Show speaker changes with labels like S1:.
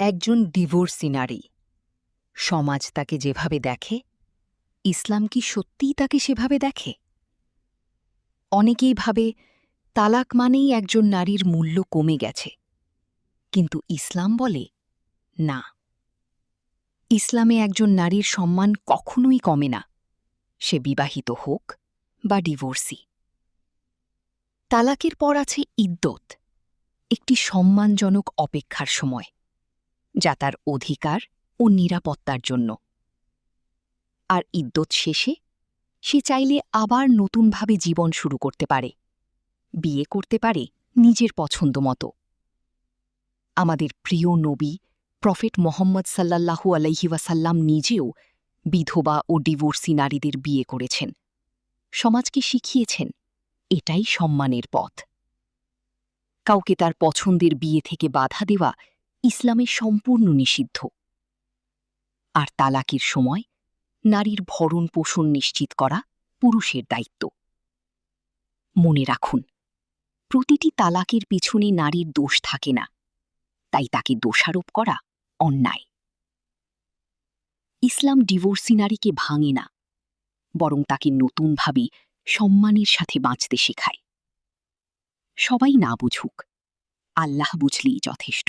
S1: একজন ডিভোর্সি নারী সমাজ তাকে যেভাবে দেখে, ইসলাম কি সত্যিই তাকে সেভাবে দেখে? অনেকেই ভাবে তালাক মানেই একজন নারীর মূল্য কমে গেছে, কিন্তু ইসলাম বলে না। ইসলামে একজন নারীর সম্মান কখনোই কমে না, সে বিবাহিত হোক বা ডিভোর্সি। তালাকের পর আছে ইদ্দত, একটি সম্মানজনক অপেক্ষার সময়, যা তার অধিকার ও নিরাপত্তার জন্য। আর ইদ্দত শেষে সে চাইলে আবার নতুনভাবে জীবন শুরু করতে পারে, বিয়ে করতে পারে নিজের পছন্দ মতো। আমাদের প্রিয় নবী প্রফেট মোহাম্মদ সাল্লাল্লাহু আলাইহি ওয়াসাল্লাম নিজেও বিধবা ও ডিভোর্সি নারীদের বিয়ে করেছেন, সমাজকে শিখিয়েছেন এটাই সম্মানের পথ। কাউকে তার পছন্দের বিয়ে থেকে বাধা দেওয়া ইসলামে সম্পূর্ণ নিষিদ্ধ। আর তালাকের সময় নারীর ভরণ পোষণ নিশ্চিত করা পুরুষের দায়িত্ব। মনে রাখুন, প্রতিটি তালাকের পিছনে নারীর দোষ থাকে না, তাই তাকে দোষারোপ করা অন্যায়। ইসলাম ডিভোর্সি নারীকে ভাঙে না, বরং তাকে নতুনভাবে সম্মানের সাথে বাঁচতে শেখায়। সবাই না বুঝুক, আল্লাহ বুঝলেই যথেষ্ট।